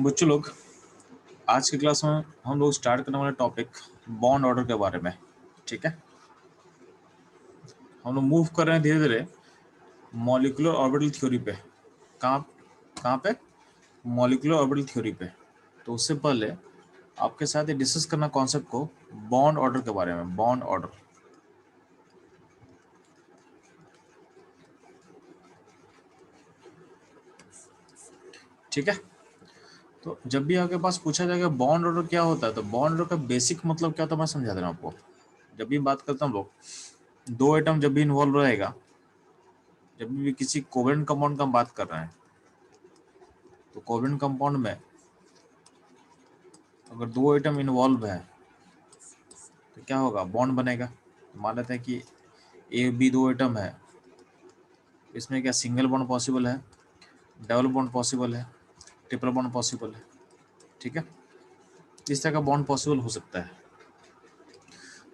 बच्चों लोग, आज की क्लास में हम लोग स्टार्ट करने वाले टॉपिक बॉन्ड ऑर्डर के बारे में। ठीक है, हम लोग मूव कर रहे हैं धीरे धीरे मॉलिक्यूलर ऑर्बिटल थ्योरी पे। कहाँ कहाँ पे? मॉलिक्यूलर ऑर्बिटल थ्योरी पे। तो उससे पहले आपके साथ ये डिस्कस करना कॉन्सेप्ट को बॉन्ड ऑर्डर के बारे में। बॉन्ड ऑर्डर, ठीक है। तो जब भी आपके पास पूछा जाएगा बॉन्ड ऑर्डर क्या होता है, तो बॉन्ड ऑर्डर का बेसिक मतलब क्या होता है मैं समझा दे रहा हूँ आपको। जब भी बात करता हूँ लोग, दो एटम जब भी इन्वॉल्व रहेगा, जब भी किसी कोवेलेंट कंपाउंड का हम बात कर रहे हैं, तो कोवेलेंट कंपाउंड में अगर दो एटम इन्वॉल्व है तो क्या होगा? बॉन्ड बनेगा। मान लेते हैं कि ए बी दो एटम है, इसमें क्या सिंगल बॉन्ड पॉसिबल है, डबल बॉन्ड पॉसिबल है, ट्रिपल बॉन्ड पॉसिबल है। ठीक है, इस तरह का बॉन्ड पॉसिबल हो सकता है।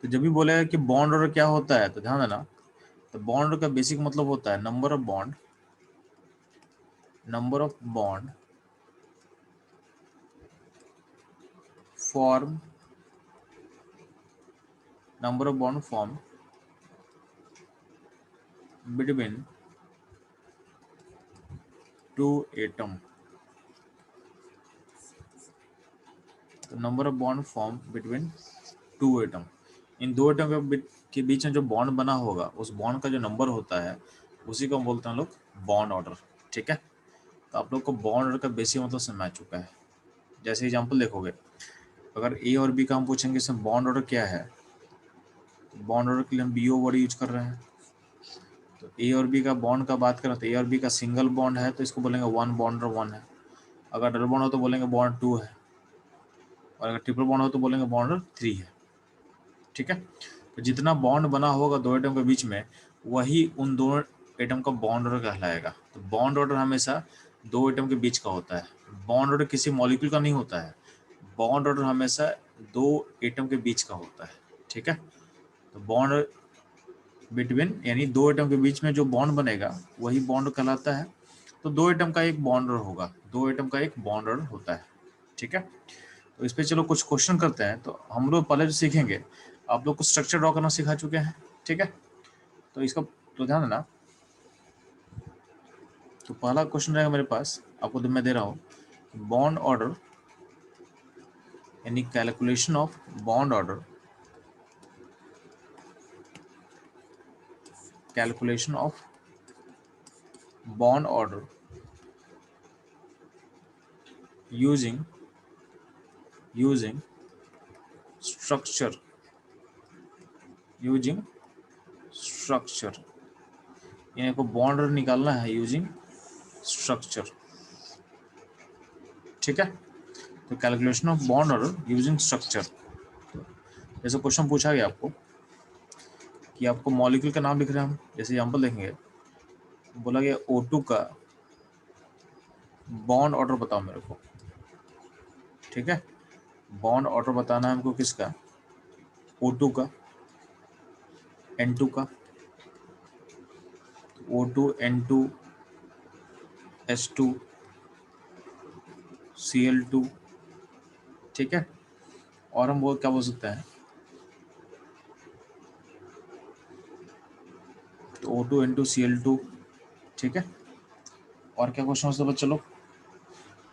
तो जब भी बोलेगा कि बॉन्ड ऑर्डर क्या होता है, तो ध्यान देना, तो बॉन्ड ऑर्डर का बेसिक मतलब होता है number of bond form number of bond form between two atom. तो number of bond form between two atom, इन दो एटम के बीच में जो बॉन्ड बना होगा, उस बॉन्ड का जो नंबर होता है उसी को हम बोलते हैं लोग बॉन्ड ऑर्डर। ठीक है, तो आप लोग को बॉन्ड ऑर्डर का बेसिक मतलब समझ आ चुका है। जैसे एग्जांपल देखोगे, अगर ए और बी का हम पूछेंगे इसमें बॉन्ड ऑर्डर क्या है, तो बॉन्ड ऑर्डर के लिए हम बीओ वर्ड यूज कर रहे हैं। तो ए और बी का बॉन्ड का बात करें तो ए और बी का सिंगल बॉन्ड है तो इसको बोलेंगे वन बॉन्ड और वन है। अगर डबल बॉन्ड हो तो बोलेंगे बॉन्ड टू है, और अगर ट्रिपल बॉन्ड हो तो बोलेंगे बॉन्ड थ्री है। ठीक है, तो जितना बॉन्ड बना होगा दो एटम के बीच में, वही उन दोनों एटम का बॉन्ड ऑर्डर कहलाएगा। तो बॉन्ड ऑर्डर हमेशा दो एटम के बीच का होता है। बॉन्ड ऑर्डर किसी मॉलिक्यूल का नहीं होता है, बॉन्ड ऑर्डर हमेशा दो एटम के बीच का होता है। ठीक है, तो बॉन्ड बिटवीन यानी दो एटम के बीच में जो बॉन्ड बनेगा वही बॉन्ड कहलाता है। तो दो एटम का एक बॉन्ड होगा, दो एटम का एक बॉन्ड होता है। ठीक है, तो इस पे चलो कुछ क्वेश्चन करते हैं। तो हम लोग पहले जो सीखेंगे, आप लोग को स्ट्रक्चर ड्रॉ करना सिखा चुके हैं। ठीक है, तो इसका तो ध्यान देना। तो पहला क्वेश्चन रहेगा मेरे पास, आपको मैं दे रहा हूँ, बॉन्ड ऑर्डर यानी calculation of bond order, calculation of bond order using structure using structure, यानी को बॉन्ड ऑर्डर निकालना है यूजिंग स्ट्रक्चर। ठीक है, तो calculation of bond order using structure. जैसे क्वेश्चन पूछा गया आपको कि आपको मॉलिक्यूल का नाम लिख रहे हैं हम, जैसे एग्जाम्पल देखेंगे, बोला गया O2 का बॉन्ड ऑर्डर बताओ मेरे को। ठीक है, बॉन्ड ऑर्डर बताना है हमको किसका? O2 का, N2 का, O2 N2 H2 Cl2। ठीक है, और हम वो क्या बोल सकते हैं, तो O2 N2 Cl2। ठीक है, और क्या क्वेश्चन हो सकता है बच्चों लोग?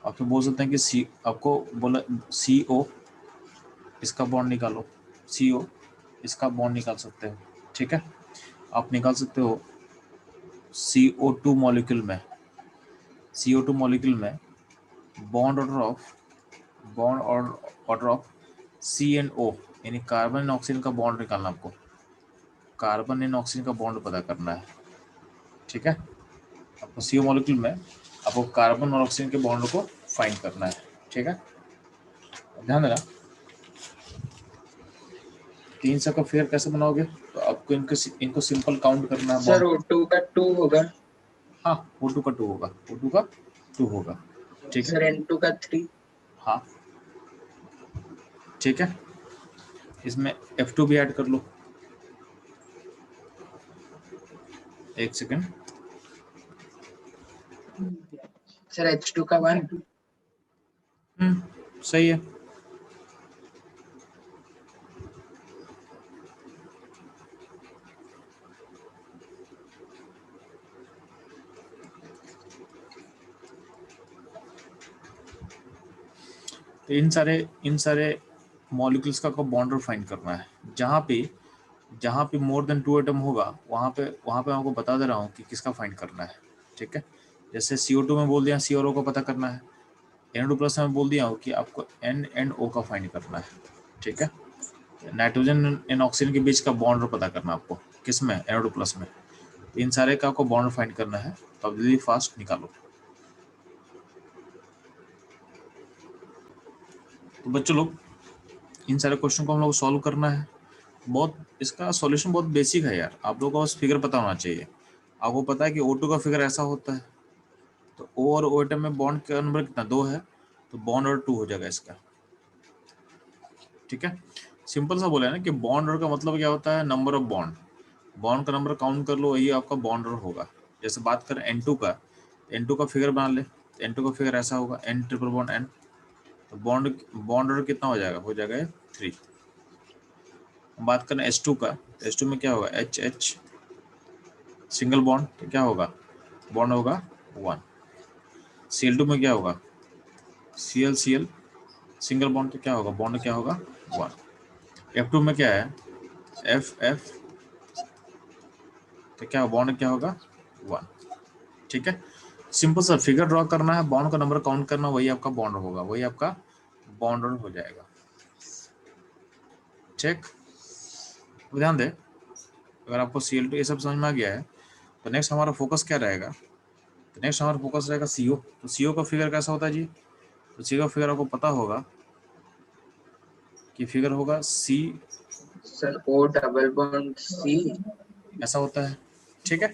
आप तो बोल सकते हैं कि सी, आपको बोला CO, इसका बॉन्ड निकालो, CO इसका बॉन्ड निकाल सकते हो। ठीक है, आप निकाल सकते हो CO2 मॉलिक्यूल में, CO2 मॉलिक्यूल में बॉन्ड ऑर्डर ऑफ CNO, यानी कार्बन एंड ऑक्सीजन का बॉन्ड निकालना आपको, कार्बन एंड ऑक्सीजन का बॉन्ड पता करना है। ठीक है, आपको CO मॉलिक्यूल में आपको कार्बन और ऑक्सीजन के बॉन्ड को फाइंड करना है। ठीक है, ध्यान देना। 300 का फिगर कैसे बनाओगे, तो आपको इनको सिंपल काउंट करना है। सर O2 का 2 होगा। हाँ, O2 का 2 होगा, O2 का 2 होगा। ठीक है सर N2 का 3। हाँ, ठीक है, इसमें F2 भी ऐड कर लो। एक सेकंड, सर H2 का 1। सही है। तो इन सारे मॉलिक्यूल्स का आपको बॉन्ड फाइंड करना है। जहाँ पे मोर देन 2 एटम होगा वहाँ पे आपको बता दे रहा हूँ कि किसका फाइंड करना है। ठीक है, जैसे CO2 में बोल दिया C और O का पता करना है, Na2+ में बोल दिया हूँ कि आपको N एंड O का फाइंड करना है। ठीक है, नाइट्रोजन एंड ऑक्सीजन के बीच का बॉन्ड पता करना है आपको, किस में, Na2+ में। इन सारे का आपको बॉन्ड फाइंड करना है, तो अब जल्दी फास्ट निकालो। तो बच्चों लोग, इन सारे क्वेश्चन को हम लोग सॉल्व करना है। बहुत इसका सॉल्यूशन बहुत बेसिक है यार, आप लोगों को बस फिगर पता होना चाहिए। आपको पता है कि O2 का फिगर ऐसा होता है, तो O और O एटम में बॉन्ड का नंबर कितना, 2 है, तो बॉन्ड और 2 हो जाएगा इसका। ठीक है, सिंपल सा बोला है ना कि बॉन्ड और का मतलब क्या होता है, नंबर ऑफ बॉन्ड। बॉन्ड का नंबर काउंट कर लो, वही आपका बॉन्ड और होगा। जैसे बात करें N2 का, N2 का फिगर बना ले, N2 का फिगर ऐसा होगा, N ट्रिपल बॉन्ड N, तो बॉन्ड बॉन्ड और कितना हो जाएगा 3। बात करें H2 का, H2 में क्या होगा, H सिंगल बॉन्ड, तो क्या होगा, बॉन्ड होगा 1। Cl2 में क्या होगा, Cl सिंगल बॉन्ड, तो क्या होगा, बॉन्ड क्या होगा 1। F2 में क्या है, F, तो क्या बॉन्ड क्या होगा 1। ठीक है, सिंपल सा फिगर ड्रॉ करना है, बॉन्ड का नंबर काउंट करना, वही आपका बॉन्ड होगा, वही आपका बॉन्ड हो जाएगा। ठीक, ध्यान दे, अगर आपको Cl2 ये सब समझ में आ गया है, तो नेक्स्ट हमारा फोकस क्या रहेगा, तो नेक्स्ट हमारा फोकस रहेगा CO। तो CO का फिगर कैसा होता है जी, तो CO का फिगर आपको पता होगा कि फिगर होगा C, sir O double bond C। ऐसा होता है। ठीक है,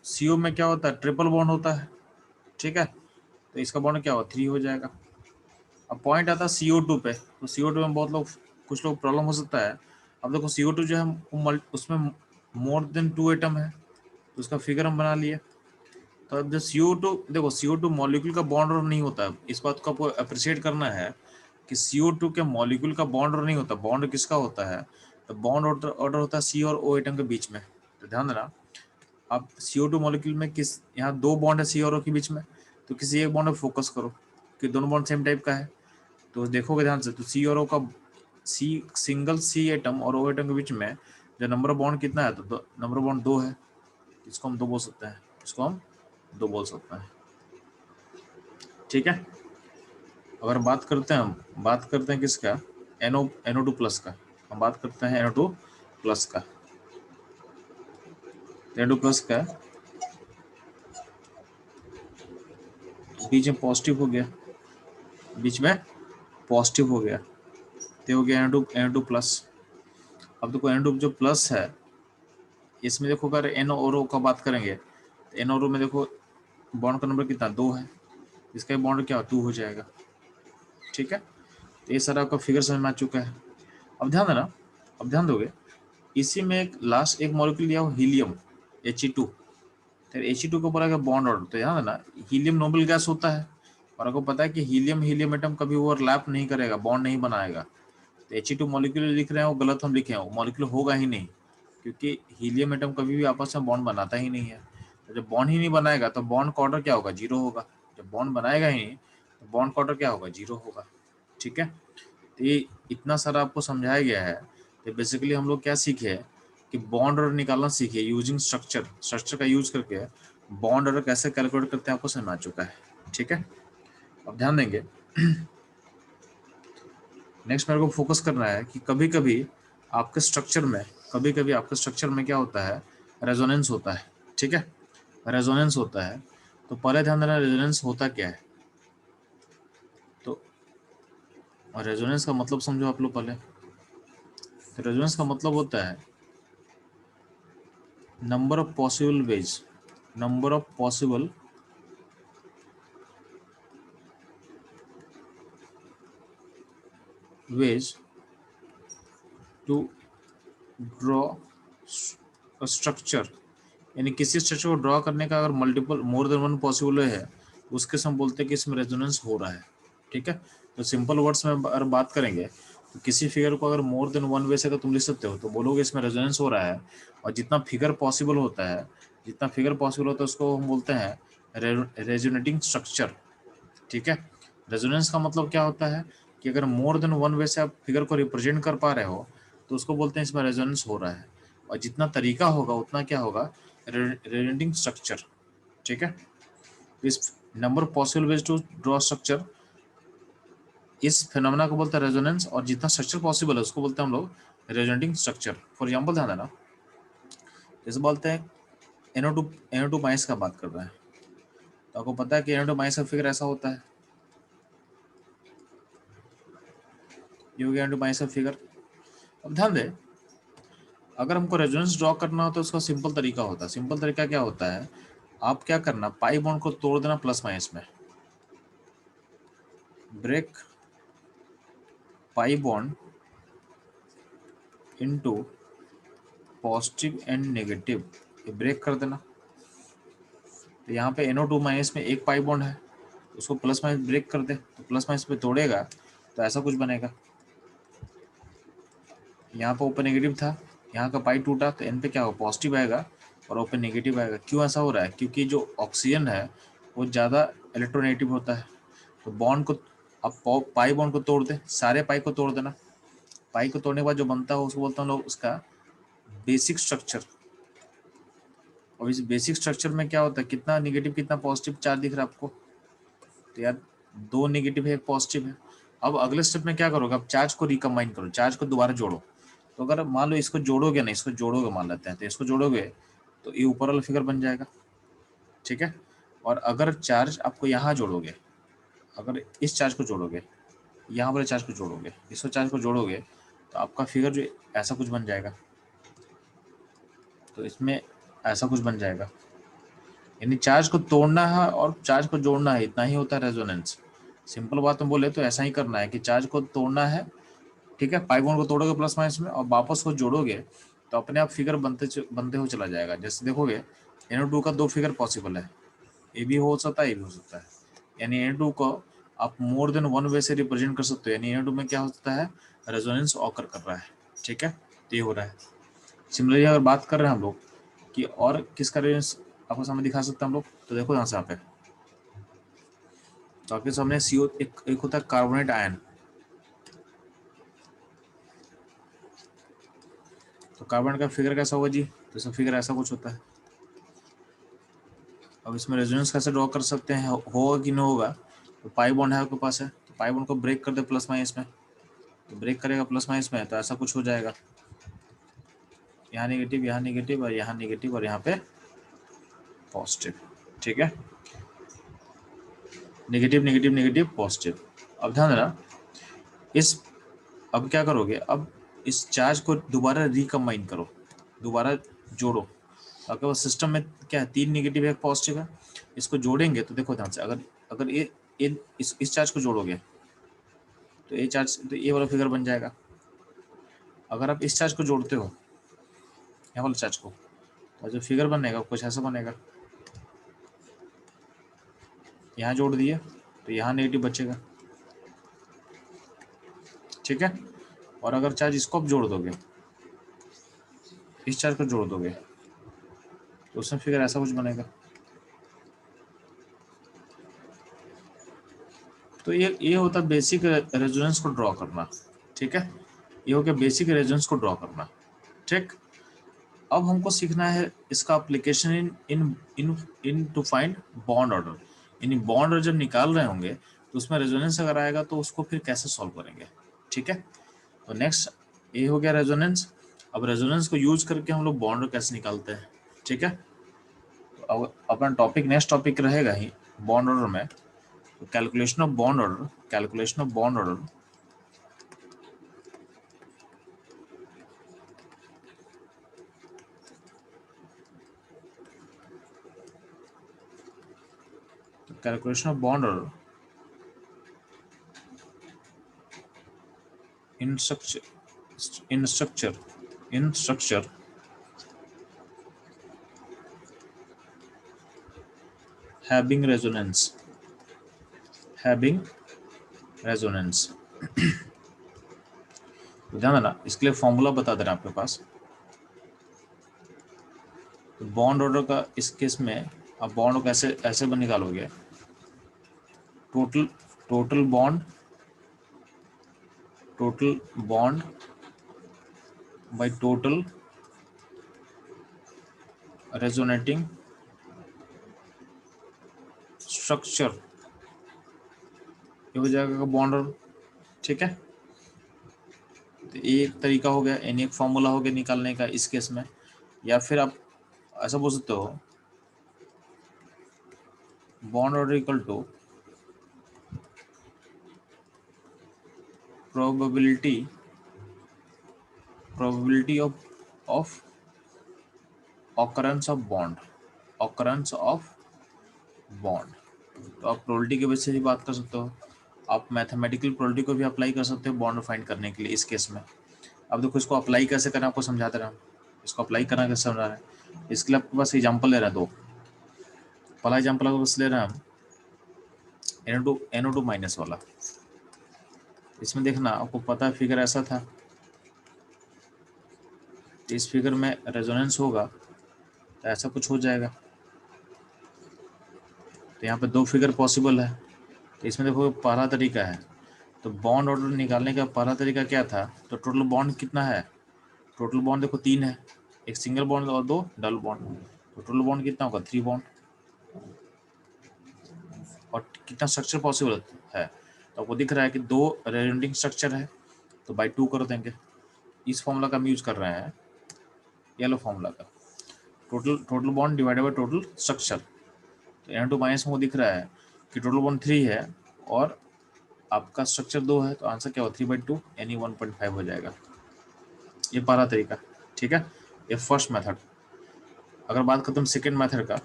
CO में क्या होता है, ट्रिपल बॉन्ड होता है। ठीक है, तो इसका बॉन्ड क्या होगा, 3 हो जाएगा। अब पॉइंट आता है CO2 पे, तो CO2 में कुछ लोग प्रॉब्लम हो सकता है। अब देखो CO2 जो है उसमें मोर देन 2 एटम है, तो उसका फिगर हम बना लिए। तो अब जो CO2, देखो CO2 मॉलिक्यूल का बॉन्ड और नहीं होता है, इस बात को आपको अप्रिशिएट करना है कि CO2 के मॉलिक्यूल का बॉन्ड और नहीं होता, बॉन्ड किसका होता है, तो बॉन्ड ऑर्डर होता है C और O एटम के बीच में। तो ध्यान देना, अब CO2 मॉलिक्यूल में यहाँ 2 बॉन्ड है C और O के बीच में, तो किसी एक बॉन्ड पे फोकस करो कि दोनों बॉन्ड सेम टाइप का है। तो देखोगे ध्यान से, तो C और O का सिंगल C एटम और O एटम के बीच में जो नंबर ऑफ बॉन्ड कितना है, तो नंबर ऑफ बॉन्ड 2 है, इसको हम 2 बोल सकते हैं, इसको हम 2 बोल सकते हैं। ठीक है, अगर बात करते हैं किसका, NO2+ का, हम बात करते हैं NO2+ का। NO2+ का बीच में पॉजिटिव हो गया, तो हो गया NO2+। अब देखो NO2 जो प्लस है, इसमें देखो अगर NO और O का बात करेंगे, तो NO और O में देखो बॉन्ड का नंबर कितना, 2 है, इसका बॉन्ड क्या 2 हो जाएगा। ठीक है, तो ये सारा आपका फिगर समझ में आ चुका है। अब ध्यान देना, अब ध्यान दोगे, इसी में एक मॉलिक्यूल लिया हो हीलियम, He2, तो He2 को बोला गया बॉन्ड ऑर्डर। तो ध्यान देना, हीलियम नोबल गैस होता है, और आपको पता है कि हीलियम एटम कभी ओवरलैप नहीं करेगा, बॉन्ड नहीं बनाएगा। तो He2 मॉलिक्यूल लिख रहे हैं, वो गलत हम लिखे हैं, वो मॉलिक्यूल होगा ही नहीं, क्योंकि हीलियम एटम कभी भी आपस में बॉन्ड बनाता ही नहीं है। तो जब बॉन्ड ही नहीं बनाएगा, तो बॉन्ड का ऑर्डर क्या होगा, 0 होगा। जब बॉन्ड बनाएगा ही नहीं, तो बॉन्ड का ऑर्डर क्या होगा, 0 होगा। ठीक है, तो ये इतना सारा आपको समझाया गया है। तो बेसिकली हम लोग क्या सीखे हैं कि बॉन्ड ऑर्डर निकालना सीखे, यूजिंग स्ट्रक्चर का यूज करके बॉन्ड ऑर्डर कैसे कैलकुलेट करते हैं आपको समझ में आ चुका है। ठीक है, अब ध्यान देंगे, नेक्स्ट मेरे को फोकस करना है कि कभी कभी आपके स्ट्रक्चर में क्या होता है, रेजोनेंस होता है। ठीक है, रेजोनेंस होता है, तो पहले ध्यान देना रेजोनेंस होता क्या है। तो रेजोनेंस का मतलब समझो आप लोग पहले। तो रेजोनेंस का मतलब होता है number of possible ways to draw structure, यानी किसी स्ट्रक्चर को ड्रॉ करने का अगर multiple more than one possible है, उसके से हम बोलते हैं कि इसमें रेजोनेंस हो रहा है। ठीक है। तो सिंपल वर्ड्स में अगर बात करेंगे तो किसी फिगर को अगर मोर देन वन वे से अगर तुम लिख सकते हो तो बोलोगे इसमें रेजोनेंस हो रहा है, और जितना फिगर पॉसिबल होता है उसको हम बोलते हैं रेजोनेटिंग स्ट्रक्चर। ठीक है। रेजोनेंस का मतलब क्या होता है कि अगर मोर देन वन वे से आप फिगर को रिप्रेजेंट कर पा रहे हो तो उसको बोलते हैं इसमें रेजोनेंस हो रहा है, और जितना तरीका होगा उतना क्या होगा, रेजोनेटिंग स्ट्रक्चर। ठीक है। इस number possible ways to draw structure, इस फिनोमेना को बोलते हैं रेजोनेंस, और जितना स्ट्रक्चर पॉसिबल है उसको बोलते हैं हम लोग रेजोनेटिंग स्ट्रक्चर। फॉर एग्जांपल ध्यान देना, जैसे बोलते हैं NO2 माइनस का बात कर रहे हैं, तो आपको पता है कि NO2 माइनस का फिगर ऐसा होता है, ये हो गया NO2 माइनस का फिगर। अब ध्यान दे, अगर हमको रेजोनेंस ड्रॉ करना हो तो उसका सिंपल तरीका होता है। सिंपल तरीका क्या होता है, आप क्या करना, पाई बॉन्ड को तोड़ देना प्लस माइनस में, break pi bond into positive and negative, ये ब्रेक कर देना। तो यहाँ पे NO2 माइनस में एक पाई बॉन्ड है, उसको प्लस माइनस ब्रेक कर दे, तो प्लस माइनस पे तोड़ेगा तो ऐसा कुछ बनेगा। यहाँ पे ओपन नेगेटिव था, यहाँ का पाई टूटा तो N पे क्या होगा, पॉजिटिव आएगा, और ओपन नेगेटिव आएगा। क्यों ऐसा हो रहा है, क्योंकि जो ऑक्सीजन है वो ज़्यादा इलेक्ट्रोनेगेटिव होता है। तो बॉन्ड को अब पाई बॉन्ड को तोड़ दे, सारे पाई को तोड़ देना। पाई को तोड़ने के बाद जो बनता है उसको बोलते हैं लोग उसका बेसिक स्ट्रक्चर। और इस बेसिक स्ट्रक्चर में क्या होता है, कितना निगेटिव कितना पॉजिटिव चार्ज दिख रहा है आपको, तो यार दो नेगेटिव है एक पॉजिटिव है। अब अगले स्टेप में क्या करोगे, अब चार्ज को रिकम्बाइन करो, चार्ज को दोबारा जोड़ो। तो अगर मान लो इसको जोड़ोगे ना, इसको जोड़ोगे मान लेते हैं, तो इसको जोड़ोगे तो ये ऊपर वाला फिगर बन जाएगा। ठीक है। और अगर चार्ज आपको यहाँ जोड़ोगे, अगर इस चार्ज को जोड़ोगे, यहाँ वाले चार्ज को जोड़ोगे, इस चार्ज को जोड़ोगे, तो आपका फिगर जो ऐसा कुछ बन जाएगा। तो इसमें ऐसा कुछ बन जाएगा, यानी चार्ज को तोड़ना है और चार्ज को जोड़ना है, इतना ही होता है रेजोनेंस। सिंपल बात में बोले तो ऐसा ही करना है कि चार्ज को तोड़ना है, ठीक है, पाई बॉन्ड को तोड़ोगे प्लस माइनस में और वापस को जोड़ोगे तो अपने आप फिगर बनते हो चला जाएगा। जैसे देखोगे NO2 का दो फिगर पॉसिबल है, ये भी हो सकता है ये भी हो सकता है। यानी NO2 को आप मोर देन वन वे से रिप्रेजेंट कर सकते हो, यानी NO2 में क्या होता है, रेजोनेंस ऑकर कर रहा है। ठीक है, तो ये हो रहा है। सिमिलरली अगर बात कर रहे हैं हम लोग कि और किसका रेजोनेंस आपको सामने दिखा सकते हैं हम लोग, तो देखो यहाँ से आप है, तो आपके सामने CO एक होता है कार्बोनेट आयन। तो कार्बन का फिगर कैसा होगा जी, तो इसका फिगर ऐसा कुछ होता है। अब इसमें रेजोनेंस कैसे ड्रॉ कर सकते हैं, होगा कि नहीं होगा, तो पाई बॉन्ड है आपके पास है, तो पाई बॉन्ड को ब्रेक कर दे प्लस माइनस में, तो ब्रेक करेगा प्लस माइनस में तो ऐसा कुछ हो जाएगा, यहाँ नेगेटिव और यहाँ नेगेटिव और यहाँ पे पॉजिटिव। ठीक है, नेगेटिव नेगेटिव नेगेटिव पॉजिटिव। अब ध्यान देना, इस अब क्या करोगे, अब इस चार्ज को दोबारा रिकम्बाइन करो, दोबारा जोड़ो। आपके पास सिस्टम में क्या है, तीन नेगेटिव है एक पॉजिटिव है, इसको जोड़ेंगे तो देखो ध्यान से, अगर अगर ये इस चार्ज को जोड़ोगे तो ये चार्ज, तो ये वाला फिगर बन जाएगा। अगर आप इस चार्ज को जोड़ते हो यहाँ वाले चार्ज को, तो जो फिगर बनेगा कुछ ऐसा बनेगा, यहाँ जोड़ दिए तो यहाँ नेगेटिव बचेगा। ठीक है, और अगर चार्ज इसको आप जोड़ दोगे, इस चार्ज को जोड़ दोगे, तो उसमें फिगर ऐसा कुछ बनेगा। तो ये होता है बेसिक रेजोनेंस को ड्रॉ करना। ठीक है, ये हो गया बेसिक रेजोनेंस को ड्रॉ करना। ठीक, अब हमको सीखना है इसका application in in in in to find bond order. यानी बॉन्ड ऑर्डर जब निकाल रहे होंगे तो उसमें रेजोनेंस अगर आएगा तो उसको फिर कैसे सॉल्व करेंगे। ठीक है, तो नेक्स्ट ये हो गया रेजोनेंस। अब रेजोनेंस को यूज करके हम लोग बॉन्ड कैसे निकालते हैं। ठीक है, तो अब अपना टॉपिक नेक्स्ट टॉपिक रहेगा ही बॉन्ड ऑर्डर में, तो calculation of bond order, calculation of bond order. Calculation of bond order in structure having resonance resonance. तो ध्यान देना, इसके लिए फॉर्मूला बता दे रहा आपके पास। तो बॉन्ड ऑर्डर का इस केस में आप बॉन्ड को कैसे ऐसे बन निकालोगे, total total bond by total resonating structure, ये हो जाएगा बॉन्ड ऑर्डर। ठीक है, तो एक तरीका हो गया, यानी एक फॉर्मूला हो गया निकालने का इस केस में। या फिर आप ऐसा बोल सकते हो, bond order equal to probability of occurrence of bond. तो आप प्रोबेबिलिटी के बेस से ही बात कर सकते हो, आप मैथमेटिकल प्रोबेबिलिटी को भी अप्लाई कर सकते हो बॉन्ड फाइंड करने के लिए इस केस में। अब देखो इसको अप्लाई कैसे करना आपको समझाते रहा हूँ। इसको अप्लाई करना कैसे समझा रहा है, इसके लिए आपके पास एग्जाम्पल ले रहा है दो। पहला एग्जाम्पल आपको बस ले रहा है हम NO2 माइनस वाला। इसमें देखना आपको पता है फिगर ऐसा था, इस फिगर में रेजोनेंस होगा तो ऐसा कुछ हो जाएगा। तो यहाँ पे दो फिगर पॉसिबल है। तो इसमें देखो पहला तरीका है, तो बॉन्ड ऑर्डर निकालने का पहला तरीका क्या था, तो टोटल बॉन्ड कितना है, टोटल बॉन्ड देखो 3 है, एक सिंगल बॉन्ड और 2 डबल बॉन्ड। तो टोटल बॉन्ड कितना होगा 3 बॉन्ड। और कितना स्ट्रक्चर पॉसिबल है, तो आपको दिख रहा है कि 2 रेजोनेटिंग स्ट्रक्चर है, तो बाई 2 कर देंगे। इस फॉर्मूला का हम यूज कर रहे हैं, येलो फॉर्मूला का, total bond divided by total structure. तो NO2 माइनस में दिख रहा है कि टोटल बॉन्ड 3 है और आपका स्ट्रक्चर 2 है, तो आंसर क्या होगा 3/2 यानी 1.5 हो जाएगा। ये पहला तरीका। ठीक है, ये फर्स्ट मेथड। अगर बात करते हैं सेकेंड मेथड का,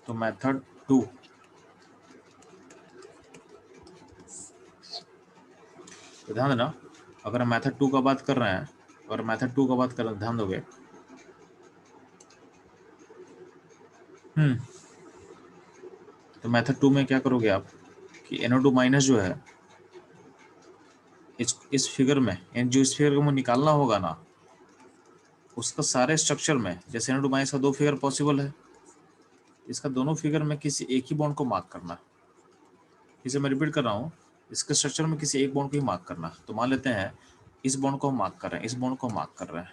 तो मेथड 2, तो ध्यान देना, अगर हम मेथड 2 का बात कर रहे हैं, अगर मेथड 2 का बात कर रहे हैं ध्यान दोगे, तो मेथड 2 में क्या करोगे आप कि NO2 माइनस जो है इस फिगर में, जो इस फिगर को निकालना होगा ना, उसका सारे स्ट्रक्चर में, जैसे NO2 माइनस का 2 फिगर पॉसिबल है, इसका दोनों फिगर में किसी एक ही बॉन्ड को मार्क करना। इसे मैं रिपीट कर रहा हूँ, इसके स्ट्रक्चर में किसी एक बॉन्ड को ही मार्क करना। तो मान लेते हैं इस बॉन्ड को हम मार्क कर रहे हैं, इस बॉन्ड को मार्क कर रहे हैं,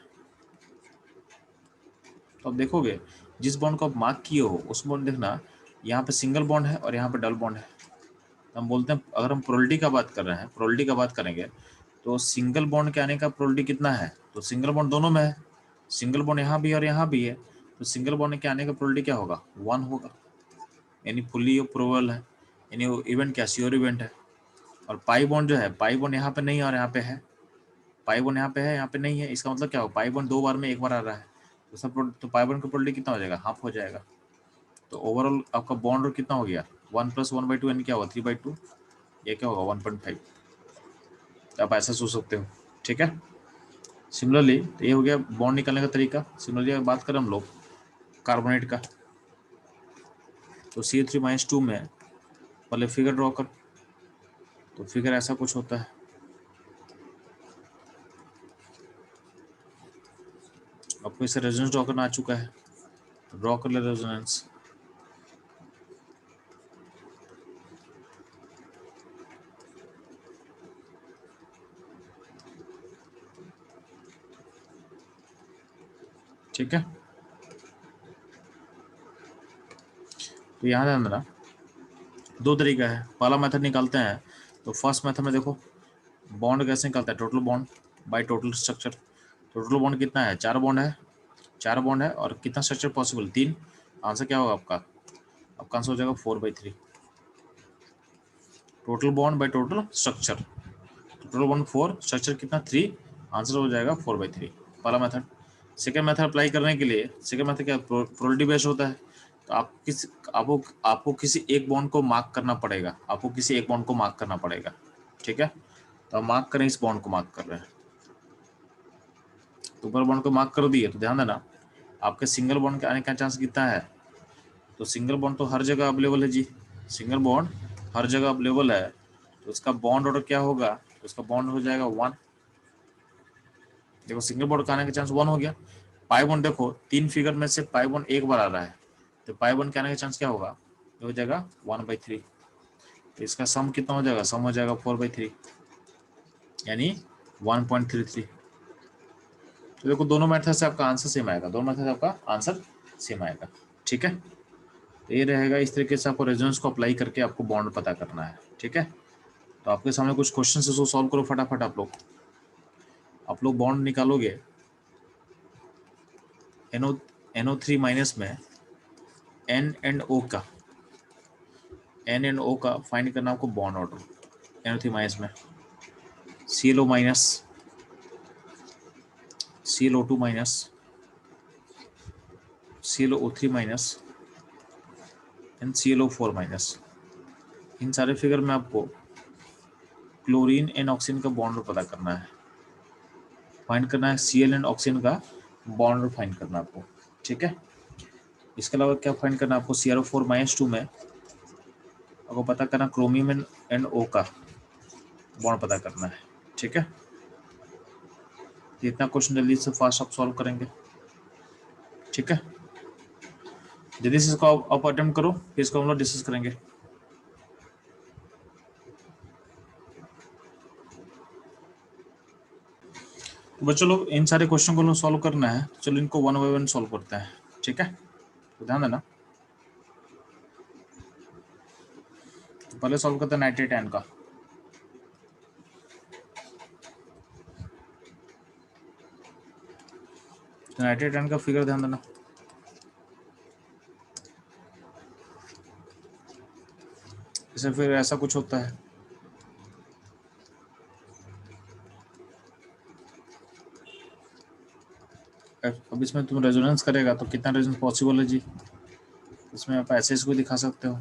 तो आप देखोगे जिस बॉन्ड को आप मार्क किए हो उस बॉन्ड देखना यहाँ पे सिंगल बॉन्ड है और यहाँ पे डबल बॉन्ड है। हम बोलते हैं अगर हम प्रोबेबिलिटी का बात कर रहे हैं, प्रोबेबिलिटी का बात करेंगे, तो सिंगल बॉन्ड के आने का प्रोबेबिलिटी कितना है, तो सिंगल बॉन्ड दोनों में है, सिंगल बॉन्ड यहाँ भी है और यहाँ भी है, तो सिंगल बॉन्ड के आने का प्रोबेबिलिटी क्या होगा 1 होगा, यानी फुल्ली प्रोबेबल है, यानी इवेंट क्या श्योर इवेंट है। और पाई बॉन्ड जो है, पाई बॉन्ड यहाँ पे नहीं है और यहाँ पे है, पाई बॉन्ड यहाँ पे है यहाँ पे नहीं है, इसका मतलब क्या होगा पाई बॉन्ड 2 बार में एक बार आ रहा है, तो सब तो पाई बॉन्ड का प्रोबेबिलिटी कितना हो जाएगा, हाफ हो जाएगा। तो ओवरऑल आपका बॉन्ड कितना हो गया 1 + 1/2 यानी क्या होगा 3/2, ये क्या होगा 1.5। तो आप ऐसा सोच सकते हो। ठीक है, सिमिलरली तो ये हो गया बॉन्ड निकालने का तरीका। सिमिलरली अगर बात करें हम लोग कार्बोनेट का, तो CH3 - 2 में पहले फिगर ड्रॉ कर, तो फिगर ऐसा कुछ होता है, आपको इसे रेजोनेंस ड्रॉ करना आ चुका है, तो ड्रॉ कर ले रेजोनेंस। ठीक है, तो यहाँ ध्यान देना दो तरीका है, पहला मेथड निकालते हैं, तो फर्स्ट मेथड में देखो बॉन्ड कैसे निकालता है, total bond by total structure. Total bond कितना है 4 बॉन्ड है, 4 बॉन्ड है और कितना स्ट्रक्चर पॉसिबल 3, आंसर क्या होगा आपका आंसर हो जाएगा 4/3। Total bond by total structure, total bond 4, structure कितना 3, आंसर हो जाएगा 4/3, पहला मेथड। सेकेंड मेथड अप्लाई करने के लिए, सेकेंड मेथड क्या प्रोबेबिलिटी बेस्ड होता है, तो आपको किसी एक बॉन्ड को मार्क करना पड़ेगा, आपको किसी एक बॉन्ड को मार्क करना पड़ेगा। ठीक है, तो आप मार्क करें, इस बॉन्ड को मार्क कर रहे हैं, तो ऊपर बॉन्ड को मार्क कर दिए, तो ध्यान देना आपके सिंगल बॉन्ड के आने का चांस कितना है, तो सिंगल बॉन्ड तो हर जगह अवेलेबल है जी, सिंगल बॉन्ड हर जगह अवेलेबल है, तो उसका बॉन्ड ऑर्डर क्या होगा, तो उसका बॉन्ड हो जाएगा 1। देखो सिंगल बॉन्ड का आने का चांस 1 हो गया। पाई बॉन्ड देखो 3 फिगर में से पाई बॉन्ड एक बार आ रहा है, तो पाई बॉन्ड के आने का चांस क्या होगा, ये हो जाएगा 1/3। तो इसका सम कितना हो जाएगा, सम हो जाएगा 4/3 यानी 1.33। तो देखो दोनों मेथड से आपका आंसर सेम आएगा, दोनों मेथड से आपका आंसर सेम आएगा। ठीक है, तो ये रहेगा। इस तरीके से आपको रेजोनेंस को अप्लाई करके आपको बॉन्ड पता करना है। ठीक है, तो आपके सामने कुछ क्वेश्चन है, उसको सॉल्व करो फटाफट। आप लोग बॉन्ड निकालोगे NO3 माइनस में N एंड O का, N एंड O का फाइंड करना आपको बॉन्ड ऑर्डर। NO3 माइनस में ClO minus, ClO2 minus, ClO3 minus and ClO4 minus. इन सारे फिगर में आपको क्लोरीन एंड ऑक्सीजन का बॉन्ड पता करना है, फाइंड करना है Cl एंड ऑक्सीजन का बॉन्ड फाइंड करना है आपको। ठीक है, इसके अलावा क्या फाइंड करना है आपको, CrO4-2 में आपको पता करना क्रोमियम एंड O का बॉन्ड पता करना है। ठीक है, इतना क्वेश्चन जल्दी से फास्ट आप सॉल्व करेंगे। ठीक है, जल्दी से इसको आप अटेम्प्ट करो, फिर इसको हम लोग डिस्कस करेंगे। तो बच्चों लोग इन सारे क्वेश्चन को सॉल्व करना है, चलो इनको 1 बाय 1 सॉल्व करते हैं। ठीक है, तो ध्यान देना। तो पहले सॉल्व करते हैं नाइट्रेट आयन का। तो नाइट्रेट आयन का फिगर ध्यान देना। इसे फिर ऐसा कुछ होता है, अब इसमें तुम रेजोनेंस करेगा तो कितना रेजोनेंस पॉसिबल है जी, इसमें आप ऐसे इसको दिखा सकते हो।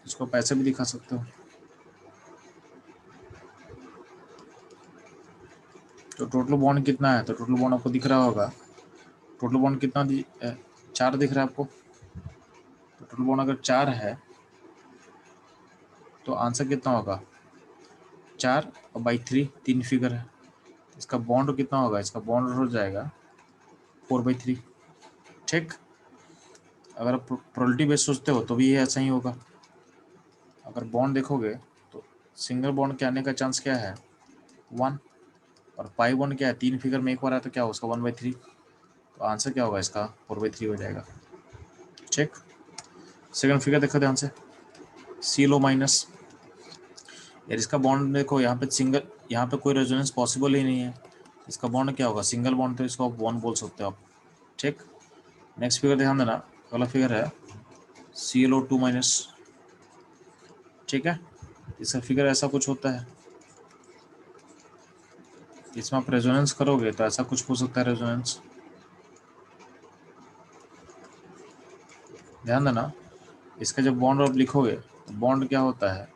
इसको आप ऐसे भी दिखा सकते हो। तो टोटल बॉन्ड कितना है, तो टोटल बॉन्ड आपको दिख रहा होगा। टोटल बॉन्ड कितना 4 दिख रहा है आपको। तो टोटल बॉन्ड अगर 4 है तो आंसर कितना होगा, 4/3, 3 फिगर है। इसका बॉन्ड कितना होगा, इसका बॉन्ड हो जाएगा 4/3। ठीक, अगर आप प्रोबेबिलिटी बेस सोचते हो तो भी ये ऐसा ही होगा। अगर बॉन्ड देखोगे तो सिंगल बॉन्ड के आने का चांस क्या है, 1, और पाई बॉन्ड क्या है, 3 फिगर में एक बार आया तो क्या होगा उसका 1/3। तो आंसर क्या होगा इसका 4/3 हो जाएगा। ठीक, सेकंड फिगर देखो ध्यान से, ClO माइनस, यार इसका बॉन्ड देखो यहाँ पे सिंगल, यहाँ पे कोई रेजोनेंस पॉसिबल ही नहीं है। इसका बॉन्ड क्या होगा, सिंगल बॉन्ड, तो इसको आप 1 बोल सकते हो आप। ठीक, नेक्स्ट फिगर ध्यान देना, अगला फिगर है ClO2 माइनस। ठीक है, इसका फिगर ऐसा कुछ होता है, इसमें आप रेजोनेंस करोगे तो ऐसा कुछ हो सकता है रेजोनेंस। ध्यान देना, इसका जब बॉन्ड आप लिखोगे तो बॉन्ड क्या होता है,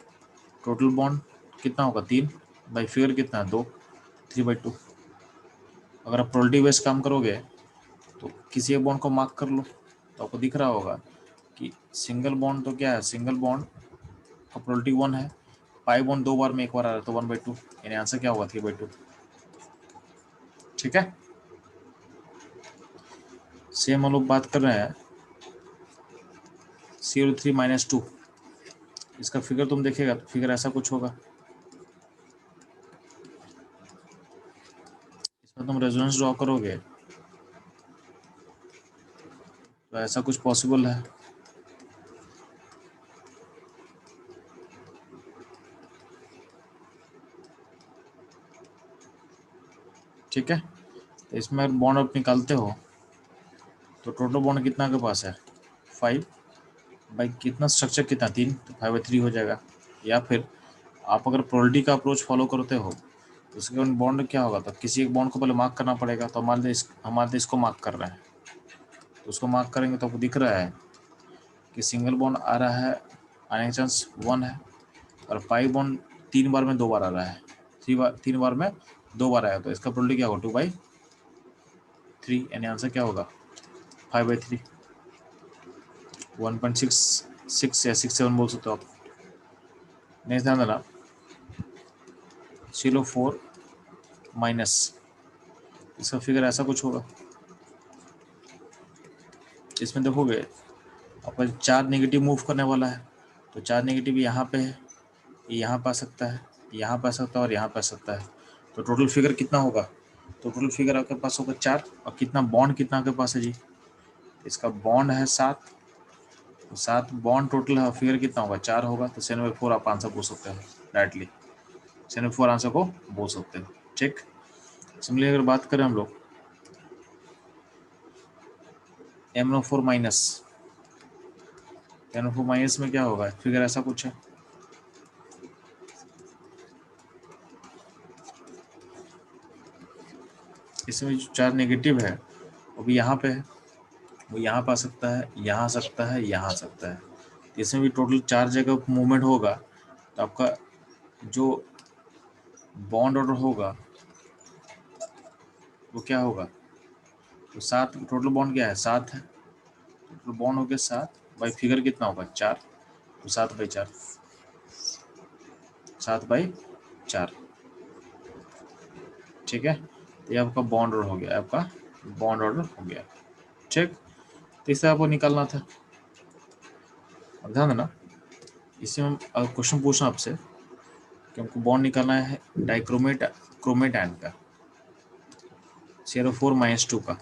टोटल बॉन्ड कितना होगा 3, बाई फिगर कितना है 2, 3/2। अगर आप प्रोबेबिलिटी बेस काम करोगे तो किसी एक बॉन्ड को मार्क कर लो, तो आपको दिख रहा होगा कि सिंगल बॉन्ड तो क्या है, सिंगल बॉन्ड का प्रोबेबिलिटी 1 है, पाई बॉन्ड 2 बार में एक बार आ रहा है तो 1/2, यानी आंसर क्या होगा 3/2। ठीक है, सेम हम लोग बात कर रहे हैं ClO3-2। इसका फिगर तुम देखेगा तो फिगर ऐसा कुछ होगा, इसमें तुम रेजोनेंस ड्रॉ करोगे तो ऐसा कुछ पॉसिबल है। ठीक है, तो इसमें अगर बॉन्ड आप निकालते हो तो टोटल बॉन्ड कितना के पास है 5, बाई कितना स्ट्रक्चर कितना 3, तो 5/3 हो जाएगा। या फिर आप अगर प्रोबेबिलिटी का अप्रोच फॉलो करते हो तो उसके बाद बॉन्ड क्या होगा, तो किसी एक बॉन्ड को पहले मार्क करना पड़ेगा। तो हमारे इसको मार्क कर रहे हैं, तो उसको मार्क करेंगे तो आपको दिख रहा है कि सिंगल बॉन्ड आ रहा है, आने का चांस 1 है, और पाई बॉन्ड 3 बार में 2 बार आ रहा है, 3 बार में 2 बार आया, तो इसका प्रोबेबिलिटी क्या होगा 2/3। 3, यानी आंसर क्या होगा 5/3, 1.66 या 67 बोल सकते हो आप। नहीं ध्यान देना, 04 माइनस, इसका फिगर ऐसा कुछ होगा। इसमें देखोगे आपका 4 नेगेटिव मूव करने वाला है, तो 4 नेगेटिव यहाँ पे है, ये यहाँ पे आ सकता है, यहाँ पे आ सकता है और यहाँ पे आ सकता है। तो टोटल फिगर कितना होगा, तो टोटल फिगर आपके पास होगा 4, और कितना बॉन्ड कितना आपके पास है जी, इसका बॉन्ड है 7, तो 7 बॉन्ड टोटल है, फिगर कितना होगा 4 होगा। तो 7/4 आप आंसर बोल सकते हो डायरेक्टली, 7/4 आंसर को बोल सकते हो। ठीक, सिमिलरली अगर बात करें हम लोग MnO4 माइनस, MnO4 माइनस में क्या होगा, फिगर ऐसा कुछ है। इसमें जो 4 नेगेटिव है वो भी यहाँ पे है, वो यहाँ पे आ सकता है, यहाँ आ सकता है, यहाँ आ सकता है। तो इसमें भी टोटल 4 जगह मूवमेंट होगा, तो आपका जो बॉन्ड ऑर्डर होगा वो क्या होगा, तो 7, टोटल बॉन्ड क्या है 7 है, टोटल बॉन्ड हो गया 7, बाई फिगर कितना होगा 4, तो 7/4, 7/4। ठीक है, तो ये आपका बॉन्ड ऑर्डर हो गया, आपका बॉन्ड ऑर्डर हो गया। ठीक, तो इससे आपको निकालना था। अब ध्यान देना, इसी में क्वेश्चन पूछना आपसे कि हमको बॉन्ड निकालना है डाइक्रोमेट क्रोमेट आयन का, CrO4-2 का।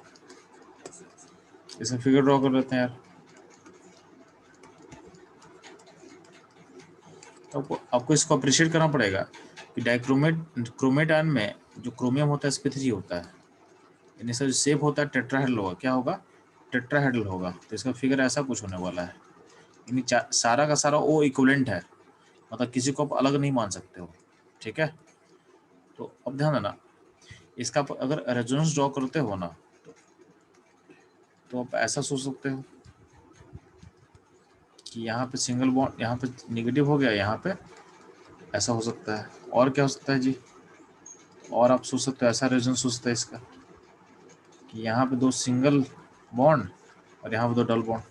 इसमें फिगर ड्रॉ कर लेते हैं यार। तो आपको इसको अप्रिशिएट करना पड़ेगा कि क्रोमेट आयन में जो क्रोमियम होता है sp3 होता है, यानी इसका जो शेप होता है टेट्राहेड्रल होगा, क्या होगा टेट्राहेड्रल होगा। तो इसका फिगर ऐसा कुछ होने वाला है, यानी सारा का सारा ओ इक्विवेलेंट है, मतलब किसी को आप अलग नहीं मान सकते हो। ठीक है, तो अब ध्यान देना, इसका अगर रेजोनेंस ड्रॉ करते हो ना, तो आप ऐसा सोच सकते हो कि यहाँ पे सिंगल बॉन्ड, यहाँ पे नेगेटिव हो गया, यहाँ पे ऐसा हो सकता है। और क्या हो सकता है जी, और आप सोच सकते हो ऐसा रेजोनेंस हो सकता है इसका कि यहाँ पे 2 सिंगल बॉन्ड और यहाँ पे 2 डबल बॉन्ड।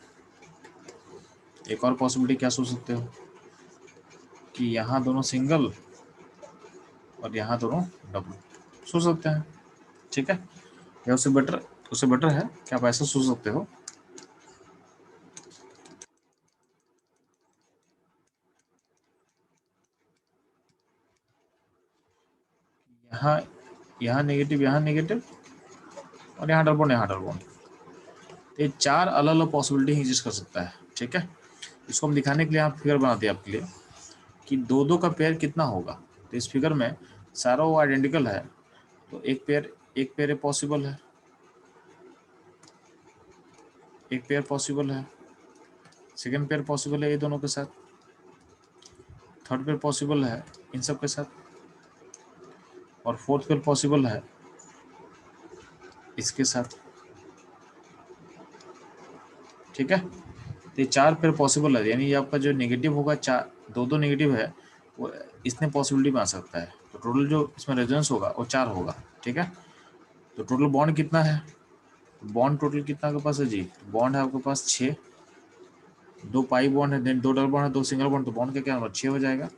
एक और पॉसिबिलिटी क्या सोच सकते हो कि यहाँ दोनों सिंगल और यहाँ दोनों डबल सोच सकते हैं। ठीक है, या उससे बेटर है कि आप ऐसा सोच सकते हो, यहाँ यहाँ नेगेटिव और यहाँ डबल बॉन्ड, यहाँ डबल बॉन्ड। ये 4 अलग अलग पॉसिबिलिटी एग्जिस्ट कर सकता है। ठीक है, इसको हम दिखाने के लिए आप फिगर बनाते हैं आपके लिए कि 2-2 का पेयर कितना होगा। तो इस फिगर में सारा वो आइडेंटिकल है, तो एक पेयर पॉसिबल है, एक पेयर पॉसिबल है, सेकेंड पेयर पॉसिबल है ये दोनों के साथ, थर्ड पेयर पॉसिबल है इन सब के साथ, और फोर्थ पेयर पॉसिबल है इसके साथ। ठीक है, तो ये 4 पेयर पॉसिबल है, यानी ये आपका जो नेगेटिव होगा 4, 2-2 नेगेटिव है वो इसने पॉसिबिलिटी में आ सकता है। तो टोटल जो इसमें रेजोनेंस होगा वो 4 होगा। ठीक है, तो टोटल बॉन्ड कितना है, बॉन्ड टोटल कितना आपके पास है जी, बॉन्ड है आपके पास 6, 2 पाई बॉन्ड है, देन 2 डबल बॉन्ड है, 2 सिंगल बॉन्ड, तो बॉन्ड का क्या होगा 6 हो जाएगा।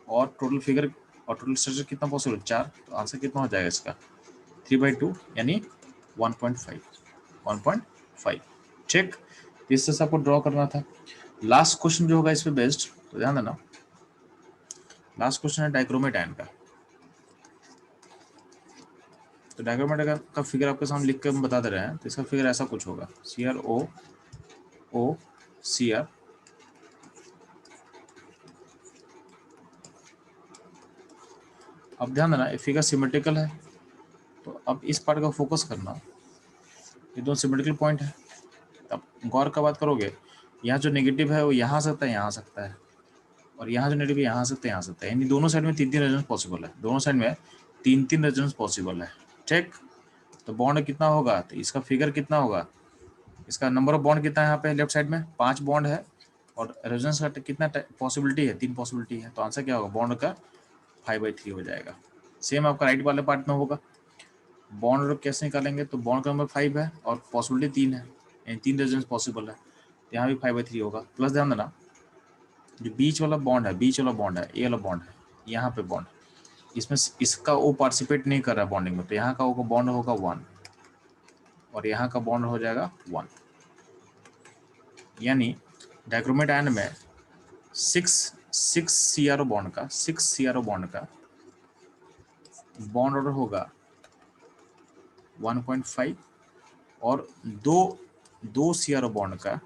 और टोटल फिगर और टोटल स्ट्रक्चर कितना पॉसिबल 4, तो आंसर कितना हो जाएगा इसका 3/2, यानी 1.5। ठीक, इस तरह से आपको ड्रॉ करना था। लास्ट क्वेश्चन जो होगा इस पे बेस्ड, तो ध्यान देना, लास्ट क्वेश्चन है डाइक्रोमेट आयन का। तो डाइक्रोमेट का फिगर आपके सामने लिख के हम बता दे रहे हैं। तो इसका फिगर ऐसा कुछ होगा, CrO, अब ध्यान देना ये फिगर सिमेट्रिकल है, तो अब इस पार्ट का फोकस करना, ये दोनों सिमेट्रिकल पॉइंट है। अब गौर का बात करोगे, यहाँ जो नेगेटिव है वो यहाँ आ सकता है, यहाँ आ सकता है, और यहाँ जो नेगेटिव यहाँ आ सकता है, यहाँ आ सकता है, यानी दोनों साइड में 3-3 रेजोनेंस पॉसिबल है, दोनों साइड में 3-3 रेजोनेंस पॉसिबल है। ठीक, तो बॉन्ड कितना होगा, तो इसका फिगर कितना होगा, इसका नंबर ऑफ बॉन्ड कितना है, यहाँ पे लेफ्ट साइड में 5 बॉन्ड है, और रेजोनेंस का कितना पॉसिबिलिटी है, 3 पॉसिबिलिटी है। तो आंसर क्या होगा, बॉन्ड का 5/3 हो जाएगा। सेम आपका राइट वाले पार्ट में होगा, बॉन्ड ऑर्डर कैसे निकालेंगे, तो बॉन्ड का नंबर 5 है और पॉसिबिलिटी 3 है, यानी 3 रेजोनेंस पॉसिबल है, तो यहाँ भी 5/3 होगा। प्लस ध्यान देना जो बीच वाला बॉन्ड है, बीच वाला बॉन्ड है, ए वाला बॉन्ड है, यहाँ पे बॉन्ड, इसमें इसका ओ पार्टिसिपेट नहीं कर रहा है बॉन्डिंग में, तो यहाँ का ओ का बॉन्ड होगा 1 और यहाँ का बॉन्ड हो जाएगा 1, यानी डाइक्रोमेट आयन में 6 CRO बॉन्ड का, 6 CRO बॉन्ड का बॉन्ड ऑर्डर होगा 1.5 और दो CRO बॉन्ड का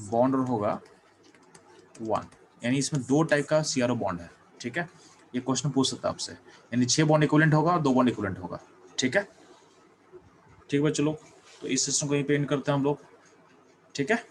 बॉन्ड ऑर्डर होगा 1, यानी इसमें 2 टाइप का CRO बॉन्ड है। ठीक है, ये क्वेश्चन पूछ सकता है आपसे, यानी 6 बॉन्ड इक्विवेलेंट होगा और 2 बॉन्ड इक्विवेलेंट होगा। ठीक है, ठीक है चलो, तो इस सिस्टम को यहीं पे एंड करते हैं हम लोग। ठीक है।